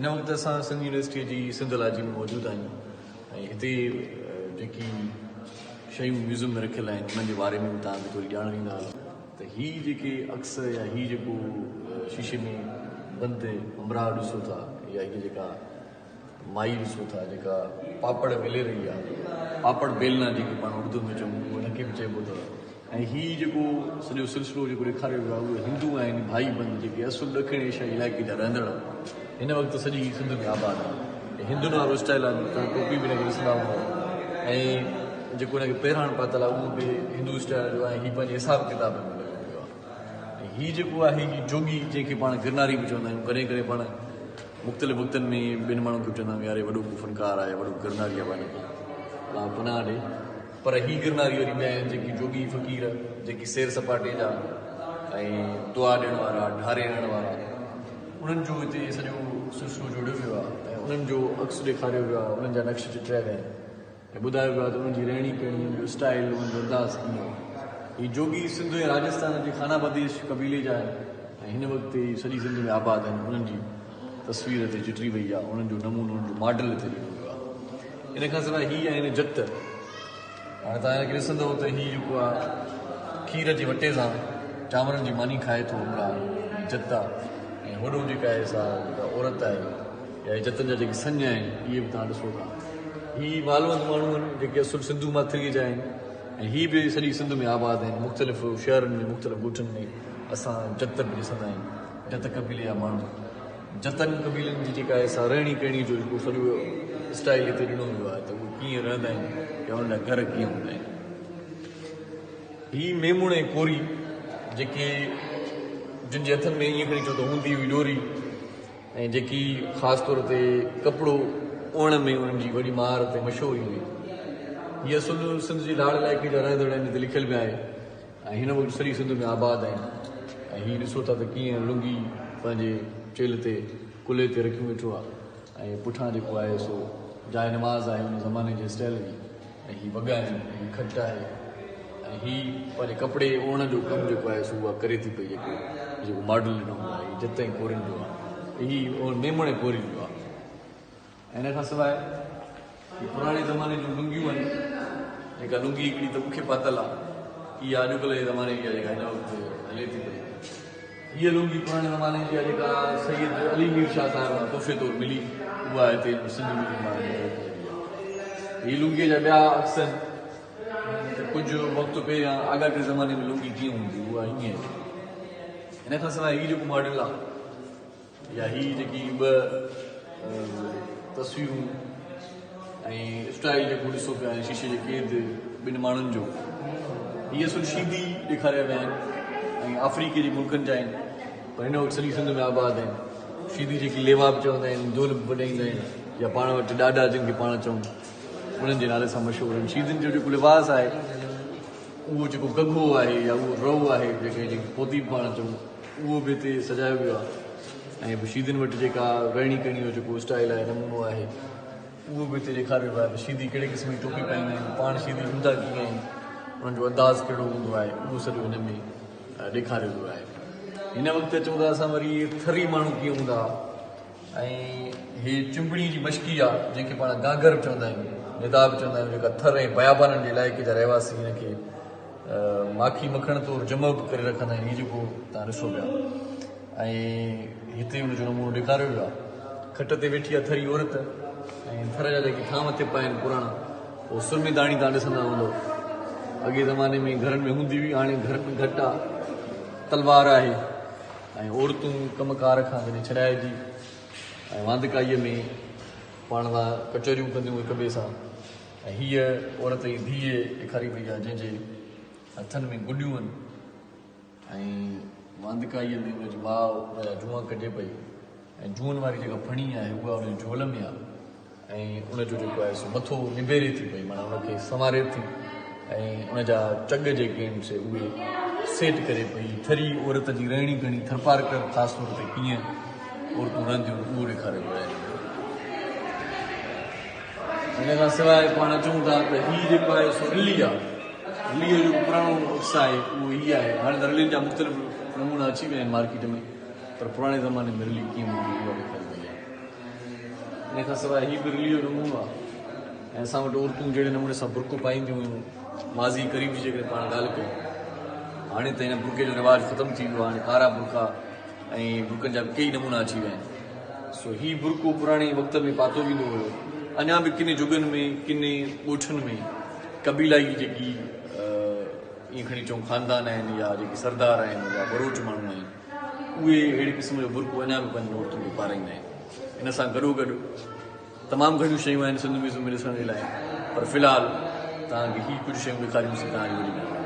इन वक़्तु असां सिंध यूनिवर्सिटी जी सिंध लाजी में मौजूदु आहियूं ऐं हिते जेकी शयूं म्यूज़ियम में रखियल आहिनि उन्हनि जे बारे में बि तव्हांखे थोरी ॼाण ॾींदा त हीअ जेके अक्स या हीअ जेको शीशे में बंदि अमरा ॾिसो था या हीअ जेका माई ॾिसो था जेका पापड़ बेले रही आहे पापड़ बेलना जेके पाण उर्दू में चऊं हुनखे बि चइबो अथव ऐं हीअ जेको सॼो सिलसिलो जेको ॾेखारियो वियो आहे उहे हिंदू आहिनि भाई बंदि जेके असुल ॾखिण एशिया इलाइक़े जा रहंदड़ हिन वक़्तु सॼी सिंध में आबाद आहे हिंदुनि वारो स्टाइल आहे तव्हां टोपी बि हिनखे ॾिसंदा हूंदव ऐं जेको हिनखे पहिराण पातल आहे उहो बि हिंदू स्टाइल जो आहे हीअ पंहिंजे हिसाब किताब में लॻो पियो आहे ऐं हीअ जेको आहे हीअ जोगी जंहिंखे पाण गिरनारी बि चवंदा आहियूं कॾहिं कॾहिं पाण मुख़्तलिफ़ वक़्तनि में ॿिनि माण्हुनि खे बि चवंदा आहियूं यार वॾो फनकार आहे वॾो गिरनारी आहे पंहिंजो पनाह ॾे पर हीअ गिरनारी वरी ॿिया आहिनि जेकी जोगी फ़क़ीर जेकी सैर सपाटे जा ऐं दुआ ॾियण वारा ढारे ॾियण वारा उन्हनि जो हिते सॼो सिलसिलो जोड़ियो वियो आहे ऐं उन्हनि जो अक्स ॾेखारियो वियो आहे उन्हनि जा नक्श चिटिया विया आहिनि ऐं ॿुधायो वियो आहे त उन्हनि जी रहणी करणी उन्हनि जो स्टाइल उन्हनि जो अंदाज़ कीअं हीअ जोगी सिंध ऐं राजस्थान जे खाना बदेश कबीले जा आहिनि ऐं हिन वक़्तु सॼी सिंध में आबाद आहिनि उन्हनि जी तस्वीर हिते चिटरी वई आहे उन्हनि जो नमूनो उन्हनि जो मॉडल हिते ॾिनो वियो आहे इन खां सवाइ हीअ आहिनि जत हाणे तव्हां हिनखे ॾिसंदव त हीअ जेको आहे खीर जे वटे सां चांवरनि जी मानी खाए थो अमरा जत आहे ऐं होॾो जेका आहे सा जेका औरत आहे या जतनि जा जेके संज आहिनि इहे बि तव्हां ॾिसो था हीअ मालवंत माण्हू आहिनि जेके असुल सिंधू माथिरीअ जा आहिनि ऐं हीअ बि सॼी सिंध में आबाद आहिनि मुख़्तलिफ़ शहरनि में मुख़्तलिफ़ ॻोठनि में असां जत बि ॾिसंदा आहियूं जत कबीले जा माण्हू जतन कबीलनि जी जेका आहे सा रहणी कहिड़ी जो जेको सॼो स्टाइल हिते ॾिनो वियो आहे त उहे कीअं रहंदा आहिनि या उन जा घर कीअं हूंदा आहिनि हीअ मेमुण ऐं कोरी जेके जिन जे हथनि में ईअं खणी चओ त हूंदी हुई डोरी ऐं जेकी ख़ासि तौर ते कपिड़ो ओण में उन्हनि जी वॾी महारत ऐं मशहूरी हुई हीअ असुल सिंध जे लाड़ इलाइक़े जा रहंदड़ आहिनि हिते लिखियलु पिया आहे ऐं हिन वक़्तु सॼी सिंध में आबाद आहिनि ऐं हीअ ॾिसो था त कीअं लुंगी पंहिंजे चेल ते कुल्हे ते रखियो वेठो आहे ऐं पुठियां जेको आहे सो जाइ नमाज़ आहे उन ज़माने जे स्टाइल जी ऐं हीअ वॻा आहिनि हीअ खट आहे ऐं हीअ पंहिंजे कपिड़े ओण जो कमु जेको आहे सो उहा करे थी पई जेको मॉडल ॾिनो आहे हीअ जत ऐं कोरियुनि जो आहे हीअ मेमण ऐं कोरियुनि जो आहे ऐं हिन खां सवाइ पुराणे ज़माने जूं लुंगियूं आहिनि जेका लुंगी हिकिड़ी त मूंखे पातल आहे इहा अॼुकल्ह जे ज़माने जी आहे जेका हिन वक़्तु हले थी पई हीअ लुंगी पुराणे ज़माने जी आहे जेका सैयद अली मीर शाह साहिब तोहफ़े तौरु मिली उहा हिते सिंध में हीअ लुंगीअ जा ॿिया अक्सर कुझु वक़्तु पहिरियां आगाटे ज़माने में लुंगी कीअं हूंदी उहा ईअं हिन खां सवाइ हीअ जेको मॉडल आहे या हीअ जेकी ॿ तस्वीरूं ऐं स्टाइल जेको ॾिसो पिया आहिनि शीशे जे क़ैद ॿिनि माण्हुनि जो हीअ असुल शीदी ॾेखारिया विया आहिनि ऐं अफ्रीके जे मुल्कनि जा आहिनि पर हिन वक़्तु सॼी सिंध में आबाद आहिनि शीदी जेकी लेवा बि चवंदा आहिनि दोल बि वॼाईंदा आहिनि या पाण वटि ॾाॾा जिनखे पाण चऊं उन्हनि जे नाले सां मशहूरु आहिनि शीदियुनि जो जेको लिबास आहे उहो जेको गगो आहे या उहो रओ आहे जेके पोती बि पाण चऊं उहो बि हिते सजायो वियो आहे ऐं शीदियुनि वटि जेका रहणी कहिणी जो जेको स्टाइल आहे नमूनो आहे उहो बि हिते ॾेखारियो वियो आहे शीदी कहिड़े क़िस्म जी टोपी पाईंदा आहिनि पाण शीदी हूंदा कीअं आहिनि उन्हनि जो अंदाज़ कहिड़ो हूंदो आहे उहो सॼो हिन में ॾेखारियो वियो आहे हिन वक़्तु चऊं था असां वरी थरी माण्हू कीअं हूंदा ऐं हीअ चिंबड़ी जी मश्की आहे जंहिंखे पाण गागर बि चवंदा आहियूं निदाब चवंदा आहियूं जेका थर ऐं बयाबाननि जे इलाइक़े जा रहवासी हिनखे माखी मखण तौरु जमा बि करे रखंदा आहिनि हीअ जेको तव्हां ॾिसो पिया ऐं हिते हुनजो नमूनो ॾेखारियो वियो आहे खट ते वेठी आहे थरी औरत ऐं थर जा जेके थाम थिप आहिनि पुराणा उहो सुरमेदाणी तव्हां ॾिसंदा हूंदव अॻे ज़माने में घरनि में हूंदी हुई हाणे घर में घटि आहे तलवार आहे ऐं औरतूं कमकार खां कॾहिं छॾाइजी ऐं वांदकाईअ में पाण सां कचहरियूं कंदियूं हिक ॿिए सां ऐं हीअ औरत जी धीअ ॾेखारी वई आहे जंहिंजे हथनि में गुॾियूं आहिनि ऐं वांदकाईअ में उनजी माउ उनजा जूआ कढे पई ऐं जूअनि वारी जेका फणी आहे उहा उन झोल में आहे ऐं उनजो जेको आहे सो मथो निबेरे थी पई माना उनखे संवारे थी ऐं उनजा चग जेके आहिनि से उहे सेट करे पई थरी औरत जी रहणी कहिड़ी थरपारकर ख़ासि तौर ते कीअं औरतूं रहंदियूं उहो ॾेखारियो वियो आहे हिन खां सवाइ पाण चऊं था त हीअ जेको आहे सो रिली आहे रिलीअ जो पुराणो हिस्सा आहे उहो हीअ आहे हाणे त रिलियुनि जा मुख़्तलिफ़ नमूना अची विया आहिनि मार्केट में पर पुराणे ज़माने में रिली कीअं हूंदी उहा ॾेखारी वई आहे इन खां सवाइ हीउ बि रिलीअ जो नमूनो आहे ऐं असां वटि औरतूं जहिड़े नमूने सां बुर्को पाईंदियूं हुयूं माज़ी क़रीब जी जेकॾहिं पाण ॻाल्हि कयूं हाणे त हिन बुर्के जो रिवाजु ख़तमु थी वियो आहे हाणे कारा बुर्का ऐं बुर्कनि जा बि कई नमूना अची विया आहिनि सो हीउ बुर्को पुराणे वक़्त में पातो वेंदो हुयो अञा बि किने जुगनि में किने ॻोठनि में कबीलाई जेकी ईअं खणी चऊं ख़ानदान आहिनि या जेके सरदार आहिनि या बरोच माण्हू आहिनि उहे अहिड़े क़िस्म जो बुर्को अञा बि पंहिंजी औरतुनि खे पाराईंदा आहिनि इन सां गॾोगॾु तमामु घणियूं शयूं आहिनि सिंध म्यूज़ियम में ॾिसण जे लाइ पर फ़िलहालु तव्हांखे हीअ कुझु शयूं ॾेखारियूंसीं तव्हांजी वॾी